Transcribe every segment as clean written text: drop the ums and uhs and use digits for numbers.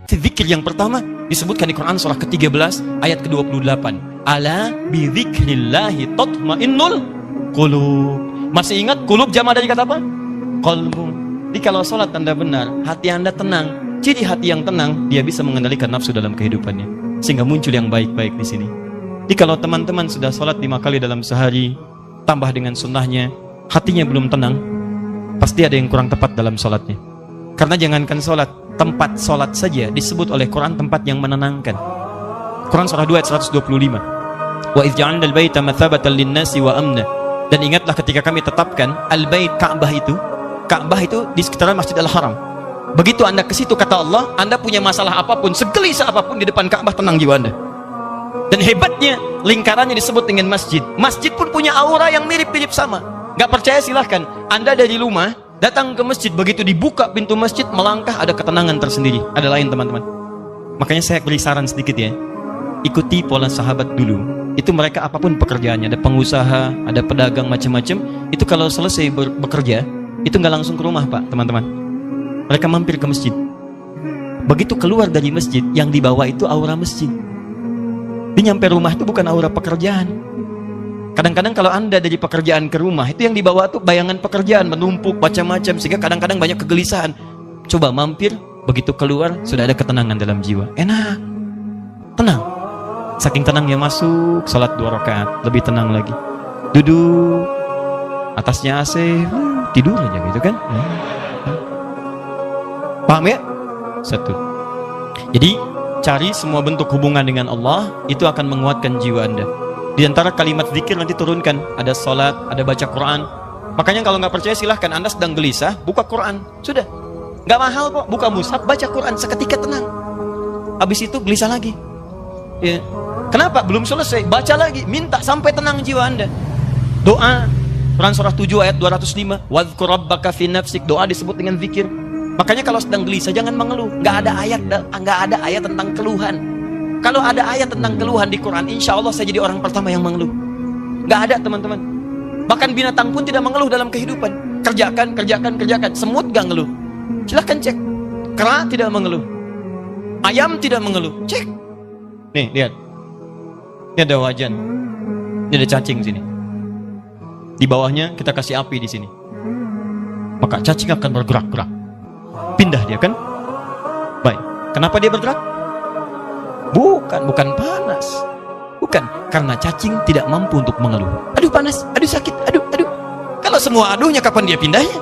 Zikir yang pertama disebutkan di Quran surah ke-13 ayat ke-28. Ala bi dzikrillahi tatmainnul qulub. Masih ingat qulub jama dari kata apa? Qalbu. Jadi kalau sholat Anda benar, hati Anda tenang. Jadi hati yang tenang, dia bisa mengendalikan nafsu dalam kehidupannya, sehingga muncul yang baik-baik di sini. Jadi kalau teman-teman sudah sholat 5 kali dalam sehari, tambah dengan sunnahnya, hatinya belum tenang, pasti ada yang kurang tepat dalam sholatnya. Karena jangankan sholat, tempat sholat saja disebut oleh Quran tempat yang menenangkan. Quran surah 2 ayat 125. Wa idh ja'alna al-baita mathabatan lin-nasi wa amna. Dan ingatlah ketika kami tetapkan al-bait, Ka'bah itu di sekitaran Masjid Al-Haram. Begitu Anda ke situ, kata Allah, Anda punya masalah apapun, segelisah apapun di depan Ka'bah, tenang jiwa Anda. Dan hebatnya, lingkarannya disebut dengan masjid. Masjid pun punya aura yang mirip-mirip sama. Gak percaya silahkan, Anda dari rumah datang ke masjid, begitu dibuka pintu masjid, melangkah, ada ketenangan tersendiri. Ada lain teman-teman. Makanya saya beri saran sedikit ya, ikuti pola sahabat dulu. Itu mereka apapun pekerjaannya, ada pengusaha, ada pedagang macam-macam, itu kalau selesai bekerja, itu nggak langsung ke rumah Pak, teman-teman. Mereka mampir ke masjid. Begitu keluar dari masjid, yang dibawa itu aura masjid. Dia nyampe rumah itu bukan aura pekerjaan. Kadang-kadang kalau Anda dari pekerjaan ke rumah, itu yang dibawa tuh bayangan pekerjaan, menumpuk macam-macam, sehingga kadang-kadang banyak kegelisahan. Coba mampir, begitu keluar, sudah ada ketenangan dalam jiwa. Enak, tenang. Saking tenangnya masuk, salat 2 rakaat, lebih tenang lagi. Duduk, atasnya AC, tidur aja gitu kan. Paham ya? Satu. Jadi cari semua bentuk hubungan dengan Allah, itu akan menguatkan jiwa Anda. Di antara kalimat zikir nanti turunkan, ada sholat, ada baca Quran. Makanya kalau nggak percaya silahkan, Anda sedang gelisah, buka Quran, sudah, nggak mahal kok, buka mushaf, baca Quran, seketika tenang. Habis itu gelisah lagi. Ya. Kenapa? Belum selesai, baca lagi, minta sampai tenang jiwa Anda. Doa, Quran surah 7 ayat 205, wadhkur rabbaka fi nafsik, doa disebut dengan zikir. Makanya kalau sedang gelisah jangan mengeluh. Nggak ada ayat tentang keluhan. Kalau ada ayat tentang keluhan di Quran, insya Allah saya jadi orang pertama yang mengeluh. Nggak ada teman-teman. Bahkan binatang pun tidak mengeluh dalam kehidupan. Kerjakan. Semut nggak ngeluh. Silahkan cek. Kera tidak mengeluh. Ayam tidak mengeluh. Cek. Nih lihat. Ini ada wajan. Ini ada cacing sini. Di bawahnya kita kasih api di sini. Maka cacing akan bergerak-gerak. Pindah dia kan? Baik. Kenapa dia bergerak? Bukan panas. Bukan, karena cacing tidak mampu untuk mengeluh. Aduh panas, aduh sakit, aduh. Kalau semua aduhnya kapan dia pindahnya?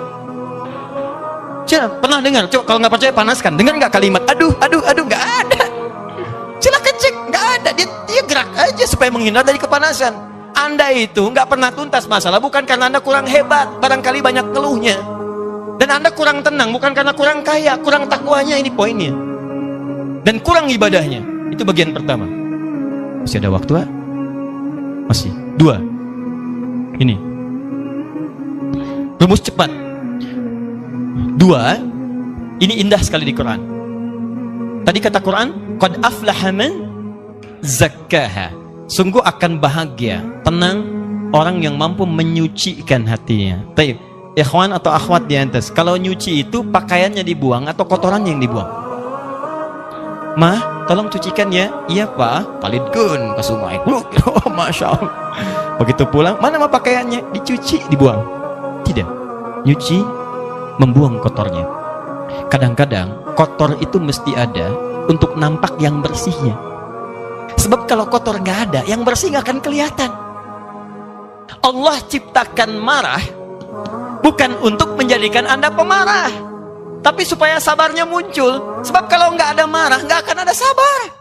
Pernah dengar? Coba kalau nggak percaya panaskan. Dengar nggak kalimat aduh, nggak ada. Silakan cek, nggak ada. Dia gerak aja supaya menghindar dari kepanasan. Anda itu nggak pernah tuntas masalah bukan karena Anda kurang hebat, barangkali banyak keluhnya. Dan Anda kurang tenang bukan karena kurang kaya, kurang takwanya, ini poinnya. Dan kurang ibadahnya. Itu bagian pertama. Masih ada waktu, Pak? Masih. 2. Ini. Rumus cepat. 2. Ini indah sekali di Quran. Tadi kata Quran, qad aflaha man zakkaha. Sungguh akan bahagia, tenang orang yang mampu menyucikan hatinya. Baik. Ikhwan atau akhwat di atas, kalau nyuci itu pakaiannya dibuang atau kotorannya yang dibuang? Mah, tolong cucikan ya. Iya Pak, palidgun ke sungai. Oh, Masya Allah. Begitu pulang, mana mah pakaiannya? Dicuci, dibuang? Tidak. Nyuci, membuang kotornya. Kadang-kadang kotor itu mesti ada untuk nampak yang bersihnya. Sebab kalau kotor nggak ada, yang bersih nggak akan kelihatan. Allah ciptakan marah bukan untuk menjadikan Anda pemarah, tapi supaya sabarnya muncul. Sebab kalau nggak ada marah, nggak akan ada sabar.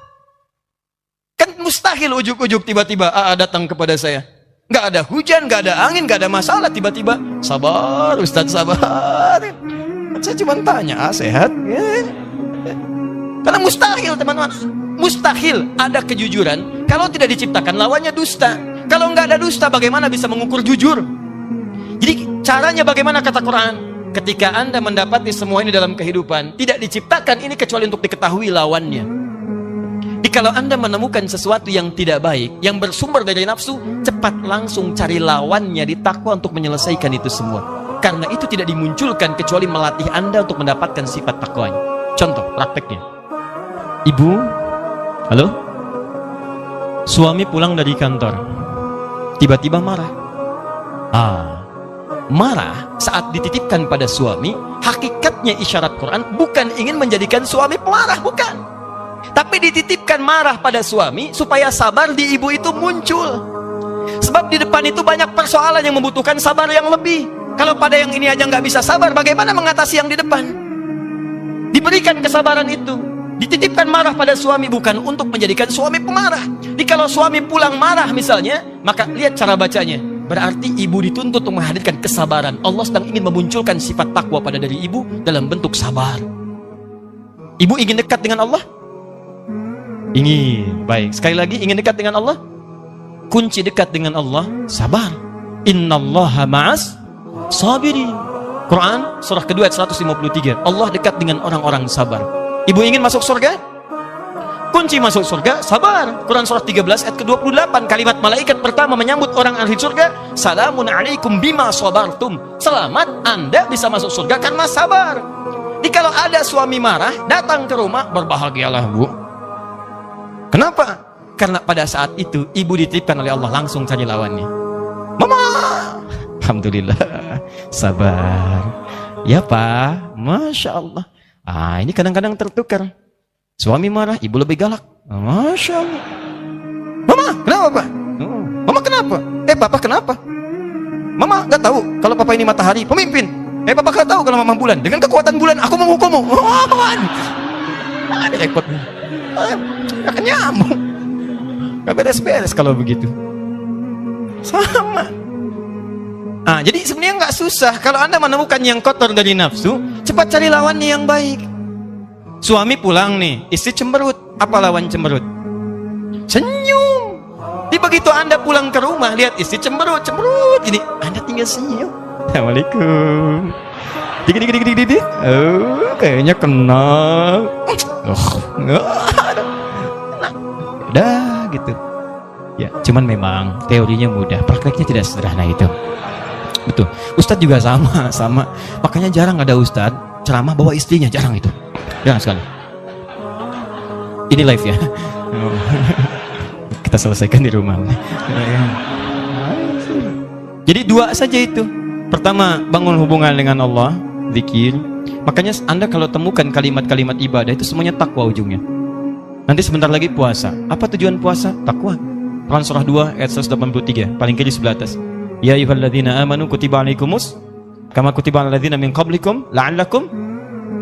Kan mustahil ujuk-ujuk tiba-tiba datang kepada saya. Nggak ada hujan, nggak ada angin, nggak ada masalah, tiba-tiba sabar Ustadz, sabar. Saya cuma tanya, sehat? Ya. Karena mustahil teman-teman, mustahil ada kejujuran kalau tidak diciptakan lawannya dusta. Kalau nggak ada dusta, bagaimana bisa mengukur jujur? Jadi caranya bagaimana kata Quran? Ketika Anda mendapati semua ini dalam kehidupan, tidak diciptakan ini kecuali untuk diketahui lawannya. Jadi kalau Anda menemukan sesuatu yang tidak baik, yang bersumber dari nafsu, cepat langsung cari lawannya di takwa untuk menyelesaikan itu semua. Karena itu tidak dimunculkan kecuali melatih Anda untuk mendapatkan sifat takwanya. Contoh prakteknya. Ibu, halo? Suami pulang dari kantor, tiba-tiba marah. Marah saat dititipkan pada suami, hakikatnya isyarat Quran bukan ingin menjadikan suami pemarah, bukan. Tapi dititipkan marah pada suami supaya sabar di ibu itu muncul. Sebab di depan itu banyak persoalan yang membutuhkan sabar yang lebih. Kalau pada yang ini aja nggak bisa sabar, bagaimana mengatasi yang di depan? Diberikan kesabaran itu, dititipkan marah pada suami bukan untuk menjadikan suami pemarah. Jadi kalau suami pulang marah misalnya, maka lihat cara bacanya. Berarti ibu dituntut untuk menghadirkan kesabaran. Allah sedang ingin memunculkan sifat takwa pada diri ibu dalam bentuk sabar. Ibu ingin dekat dengan Allah? Ingin. Baik, sekali lagi, ingin dekat dengan Allah? Kunci dekat dengan Allah, sabar. Innallaha ma'as sabirin. Quran surah kedua ayat 153. Allah dekat dengan orang-orang sabar. Ibu ingin masuk surga? Kunci masuk surga, sabar. Quran surah 13 ayat ke-28. Kalimat malaikat pertama menyambut orang ahli surga, salamun alaikum bima sabartum. Selamat, Anda bisa masuk surga karena sabar. Jadi kalau ada suami marah, datang ke rumah, berbahagialah bu. Kenapa? Karena pada saat itu, ibu dititipkan oleh Allah langsung cari lawannya. Mama! Alhamdulillah, sabar. Ya Pak, Masya Allah. Ini kadang-kadang tertukar. Suami marah, ibu lebih galak. Masya Allah. Mama, kenapa Pak? Mama kenapa? Papa kenapa? Mama gak tahu kalau Papa ini matahari, pemimpin. Papa gak tahu kalau Mama bulan. Dengan kekuatan bulan, aku menghukummu. Ada repot. Gak nyambung. Gak beres-beres kalau begitu. Sama. Jadi sebenarnya nggak susah. Kalau Anda menemukan yang kotor dari nafsu, cepat cari lawannya yang baik. Suami pulang nih, istri cemberut. Apa lawan cemberut? Senyum. Jadi begitu Anda pulang ke rumah, lihat istri cemberut. Ini Anda tinggal senyum. Assalamualaikum. Dik. Kayaknya kenal. Udah gitu. Ya, cuman memang teorinya mudah, prakteknya tidak sederhana itu. Betul. Ustadz juga sama. Makanya jarang ada ustadz ceramah bawa istrinya, jarang itu. Jarang sekali. Ini live ya. Kita selesaikan di rumah. Jadi dua saja itu. Pertama, bangun hubungan dengan Allah, zikir. Makanya Anda kalau temukan kalimat-kalimat ibadah itu semuanya takwa ujungnya. Nanti sebentar lagi puasa. Apa tujuan puasa? Takwa. Quran surah 2 ayat 183, paling kiri sebelah atas. Ya ayyuhalladzina amanu kutiba alaikumus kama kutiba alal ladzina min qablikum la'allakum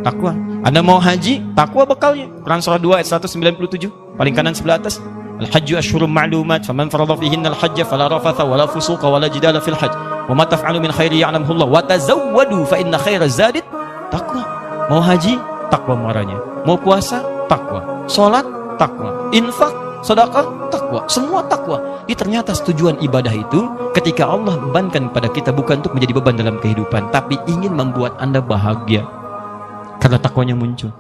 takwa. Anda mau haji, takwa bekalnya. Quran surah 2 ayat 197, paling kanan sebelah atas. Al-hajju asyhurum ma'lumat, faman farada fihinna al-hajja fala rafatha wala fusuqa wala jidala fil hajj. Wa ma taf'alu min khairi ya'lamuhu Allah wa tazawwadu fa inna khairaz zadi taqwa. Mau haji, takwa muaranya. Mau puasa, takwa. Salat, takwa. Infak, sedekah, takwa. Semua takwa. Ternyata tujuan ibadah itu ketika Allah bebankan pada kita bukan untuk menjadi beban dalam kehidupan, tapi ingin membuat Anda bahagia. Karena takwanya muncul.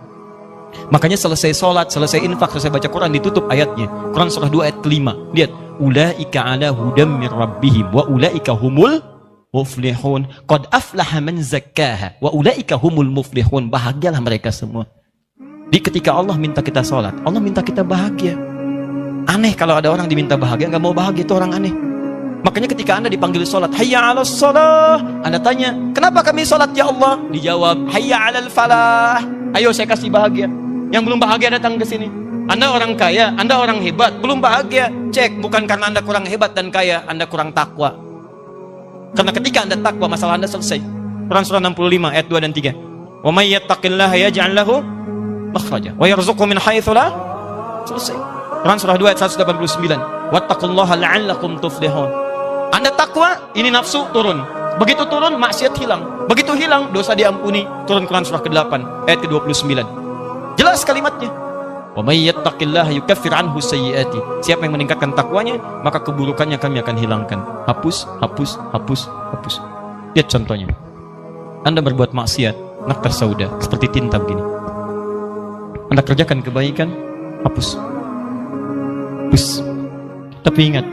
Makanya selesai sholat, selesai infak, selesai baca Quran, ditutup ayatnya. Quran surah 2 ayat kelima. Lihat, ulaika ala hudam mir rabbihim wa ulaika humul muflihun. Qad aflaha man zakkaha wa ulaika humul muflihun. Bahagialah mereka semua. Di ketika Allah minta kita sholat, Allah minta kita bahagia. Aneh kalau ada orang diminta bahagia nggak mau bahagia, itu orang aneh. Makanya ketika Anda dipanggil sholat, hayya 'alas shalah, Anda tanya, kenapa kami sholat ya Allah? Dijawab, hayya 'alal falah. Ayo saya kasih bahagia. Yang belum bahagia datang ke sini. Anda orang kaya, Anda orang hebat, belum bahagia. Cek, bukan karena Anda kurang hebat dan kaya, Anda kurang takwa. Karena ketika Anda takwa, masalah Anda selesai. Quran surah 65 ayat 2 dan 3. Wa may yattaqillaha yaj'al lahu makhraja wa yarzuqhu min haitsu la. Selesai. Quran surah 2 ayat 189. Wattaqullaha la'allakum tuflihun. Anda takwa, ini nafsu turun. Begitu turun, maksiat hilang. Begitu hilang, dosa diampuni. Turun Quran surah ke-8 ayat ke-29. Jelas kalimatnya. Wa may yattaqillaha yukaffir anhu sayyiati. Siapa yang meningkatkan takwanya, maka keburukannya kami akan hilangkan. Hapus. Lihat contohnya. Anda berbuat maksiat, naktar sauda, seperti tinta begini. Anda kerjakan kebaikan, hapus. Tapi ingat,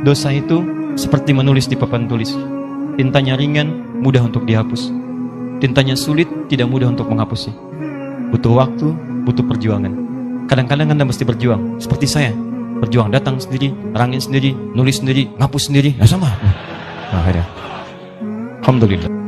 dosa itu seperti menulis di papan tulis. Tintanya ringan, mudah untuk dihapus. Tintanya sulit, tidak mudah untuk menghapusnya. Butuh waktu, butuh perjuangan. Kadang-kadang Anda mesti berjuang. Seperti saya. Berjuang, datang sendiri, rangin sendiri, nulis sendiri, ngapus sendiri. Ya sama. Nah, akhirnya. Alhamdulillah.